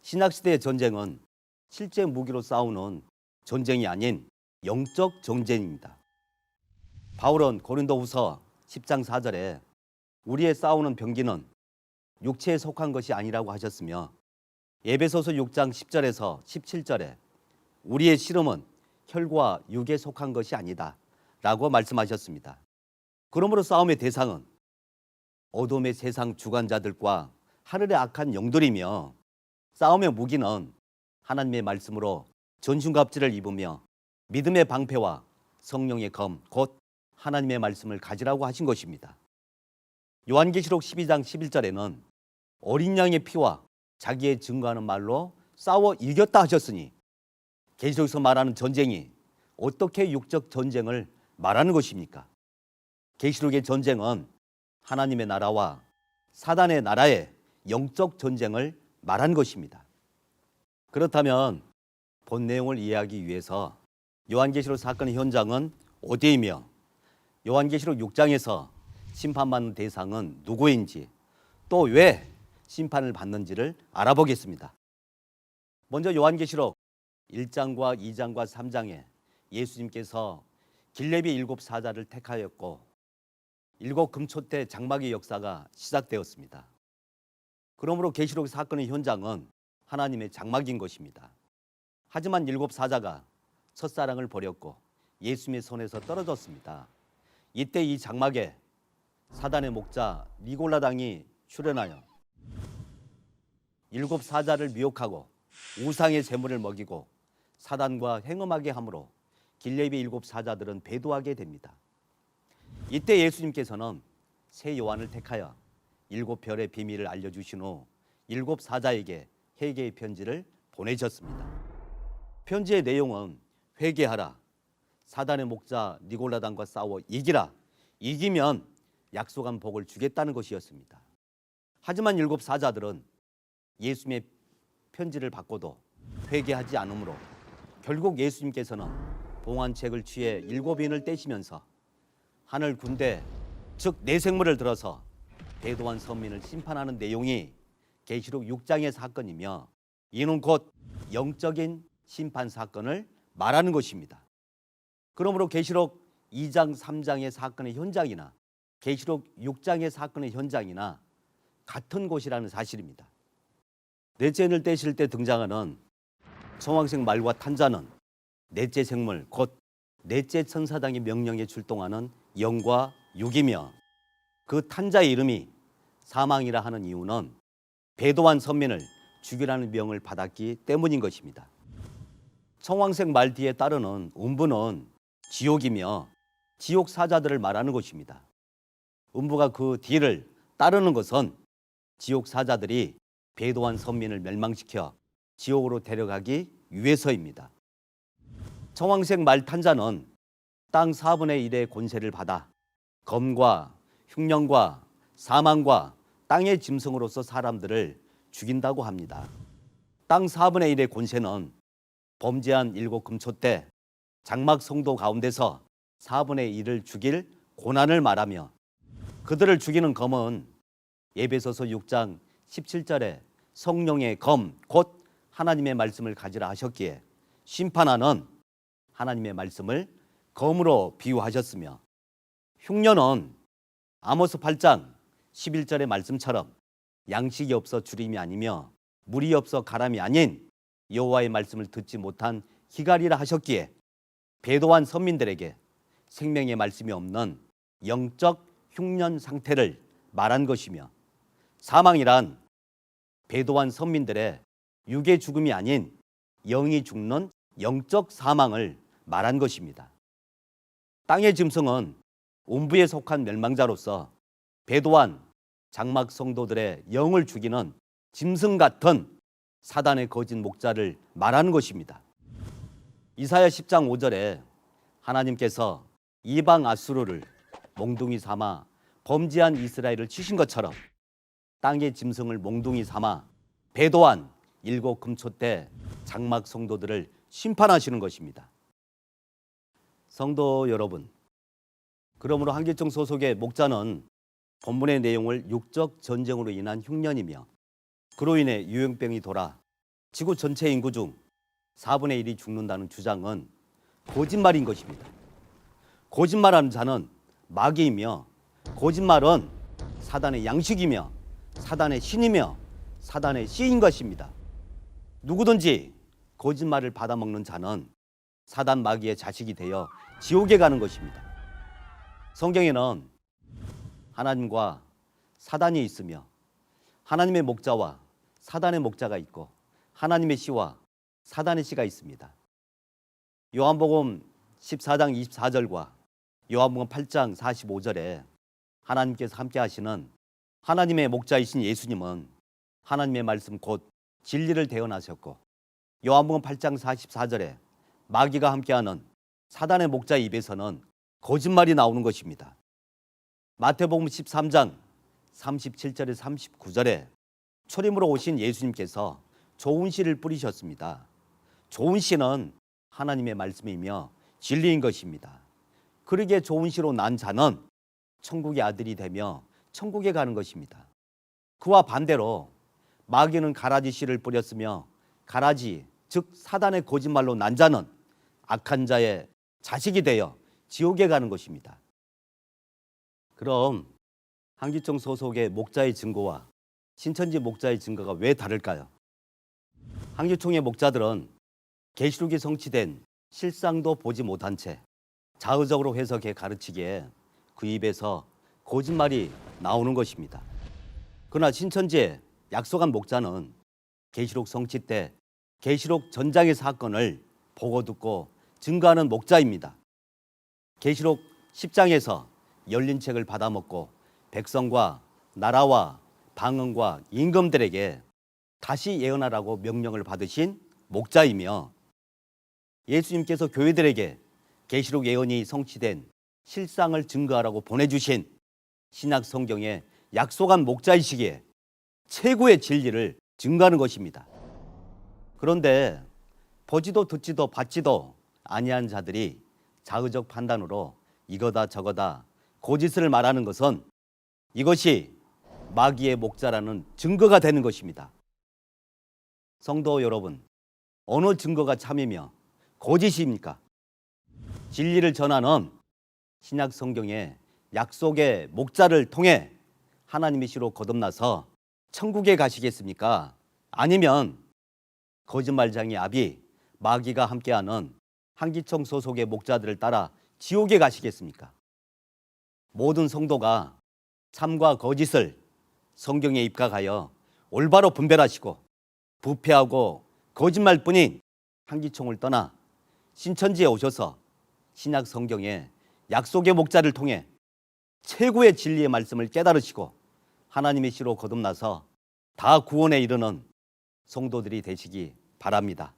신약시대의 전쟁은 실제 무기로 싸우는 전쟁이 아닌 영적 전쟁입니다. 바울은 고린도후서 10장 4절에 우리의 싸우는 병기는 육체에 속한 것이 아니라고 하셨으며, 에베소서 6장 10절에서 17절에 우리의 씨름은 혈과 육에 속한 것이 아니다 라고 말씀하셨습니다. 그러므로 싸움의 대상은 어둠의 세상 주관자들과 하늘의 악한 영들이며, 싸움의 무기는 하나님의 말씀으로 전신갑주를 입으며 믿음의 방패와 성령의 검, 곧 하나님의 말씀을 가지라고 하신 것입니다. 요한계시록 12장 11절에는 어린 양의 피와 자기의 증거하는 말로 싸워 이겼다 하셨으니, 계시록에서 말하는 전쟁이 어떻게 육적 전쟁을 말하는 것입니까? 계시록의 전쟁은 하나님의 나라와 사단의 나라의 영적 전쟁을 말한 것입니다. 그렇다면 본 내용을 이해하기 위해서 요한계시록 사건의 현장은 어디이며, 요한계시록 6장에서 심판받는 대상은 누구인지, 또 왜 심판을 받는지를 알아보겠습니다. 먼저 요한계시록 1장과 2장과 3장에 예수님께서 길레비 7 사자를 택하였고 7 금초 때 장막의 역사가 시작되었습니다. 그러므로 계시록 사건의 현장은 하나님의 장막인 것입니다. 하지만 7 사자가 첫사랑을 버렸고 예수님의 손에서 떨어졌습니다. 이때 이 장막에 사단의 목자 니골라당이 출현하여 7 사자를 미혹하고 우상의 제물을 먹이고 사단과 행음하게 함으로 길레비 7 사자들은 배도하게 됩니다. 이때 예수님께서는 새 요한을 택하여 7 별의 비밀을 알려주신 후 7 사자에게 회개의 편지를 보내셨습니다. 편지의 내용은 회개하라, 사단의 목자 니골라당과 싸워 이기라, 이기면 약속한 복을 주겠다는 것이었습니다. 하지만 7 사자들은 예수님의 편지를 받고도 회개하지 않으므로 결국 예수님께서는 봉환책을 취해 7인을 떼시면서 하늘 군대, 즉 내생물을 들어서 배도한 선민을 심판하는 내용이 계시록 6장의 사건이며, 이는 곧 영적인 심판 사건을 말하는 것입니다. 그러므로 계시록 2장, 3장의 사건의 현장이나 계시록 6장의 사건의 현장이나 같은 곳이라는 사실입니다. 넷째 인을 떼실 때 등장하는 청황색 말과 탄자는 넷째 생물, 곧 넷째 천사장의 명령에 출동하는 영과 육이며, 그 탄자의 이름이 사망이라 하는 이유는 배도한 선민을 죽이라는 명을 받았기 때문인 것입니다. 청황색 말 뒤에 따르는 음부는 지옥이며 지옥 사자들을 말하는 것입니다. 음부가 그 뒤를 따르는 것은 지옥 사자들이 배도한 선민을 멸망시켜 지옥으로 데려가기 위해서입니다. 청황색 말 탄자는 땅 4분의 1의 권세를 받아 검과 흉년과 사망과 땅의 짐승으로서 사람들을 죽인다고 합니다. 땅 4분의 1의 권세는 범죄한 7 금초 때 장막 성도 가운데서 4분의 1을 죽일 고난을 말하며, 그들을 죽이는 검은 에베소서 6장 17절에 성령의 검, 곧 하나님의 말씀을 가지라 하셨기에 심판하는 하나님의 말씀을 검으로 비유하셨으며, 흉년은 아모스 8장 11절의 말씀처럼 양식이 없어 주림이 아니며 물이 없어 가람이 아닌 여호와의 말씀을 듣지 못한 희갈이라 하셨기에 배도한 선민들에게 생명의 말씀이 없는 영적 흉년 상태를 말한 것이며, 사망이란 배도한 선민들의 육의 죽음이 아닌 영이 죽는 영적 사망을 말한 것입니다. 땅의 짐승은 음부에 속한 멸망자로서 배도한 장막 성도들의 영을 죽이는 짐승 같은 사단의 거짓 목자를 말하는 것입니다. 이사야 10장 5절에 하나님께서 이방 아수르를 몽둥이 삼아 범죄한 이스라엘을 치신 것처럼 땅의 짐승을 몽둥이 삼아 배도한 7 금초 때 장막 성도들을 심판하시는 것입니다. 성도 여러분, 그러므로 한길종 소속의 목자는 본문의 내용을 육적 전쟁으로 인한 흉년이며 그로 인해 유행병이 돌아 지구 전체 인구 중 4분의 1이 죽는다는 주장은 거짓말인 것입니다. 거짓말하는 자는 마귀이며 거짓말은 사단의 양식이며 사단의 신이며 사단의 씨인 것입니다. 누구든지 거짓말을 받아먹는 자는 사단 마귀의 자식이 되어 지옥에 가는 것입니다. 성경에는 하나님과 사단이 있으며 하나님의 목자와 사단의 목자가 있고 하나님의 씨와 사단의 씨가 있습니다. 요한복음 14장 24절과 요한복음 8장 45절에 하나님께서 함께 하시는 하나님의 목자이신 예수님은 하나님의 말씀 곧 진리를 대언하셨고, 요한복음 8장 44절에 마귀가 함께하는 사단의 목자 입에서는 거짓말이 나오는 것입니다. 마태복음 13장 37절에 39절에 초림으로 오신 예수님께서 좋은 씨를 뿌리셨습니다. 좋은 씨는 하나님의 말씀이며 진리인 것입니다. 그러기에 좋은 씨로 난 자는 천국의 아들이 되며 천국에 가는 것입니다. 그와 반대로 마귀는 가라지 씨를 뿌렸으며 가라지, 즉 사단의 거짓말로 난 자는 악한 자의 자식이 되어 지옥에 가는 것입니다. 그럼 한기총 소속의 목자의 증거와 신천지 목자의 증거가 왜 다를까요? 한기총의 목자들은 계시록이 성취된 실상도 보지 못한 채 자의적으로 해석해 가르치기에 그 입에서 거짓말이 나오는 것입니다. 그러나 신천지의 약속한 목자는 계시록 성취 때 계시록 전장의 사건을 보고 듣고 증거하는 목자입니다. 계시록 10장에서 열린 책을 받아먹고 백성과 나라와 방언과 임금들에게 다시 예언하라고 명령을 받으신 목자이며, 예수님께서 교회들에게 계시록 예언이 성취된 실상을 증거하라고 보내주신 신약 성경의 약속한 목자이시기에 최고의 진리를 증거하는 것입니다. 그런데 보지도 듣지도 받지도 아니한 자들이 자의적 판단으로 이거다 저거다 거짓을 말하는 것은 이것이 마귀의 목자라는 증거가 되는 것입니다. 성도 여러분, 어느 증거가 참이며 거짓입니까? 진리를 전하는 신약 성경의 약속의 목자를 통해 하나님의 씨로 거듭나서 천국에 가시겠습니까? 아니면 거짓말장이 아비 마귀가 함께하는 한기총 소속의 목자들을 따라 지옥에 가시겠습니까? 모든 성도가 참과 거짓을 성경에 입각하여 올바로 분별하시고 부패하고 거짓말뿐인 한기총을 떠나 신천지에 오셔서 신약 성경의 약속의 목자를 통해 최고의 진리의 말씀을 깨달으시고 하나님의 씨로 거듭나서 다 구원에 이르는 성도들이 되시기 바랍니다.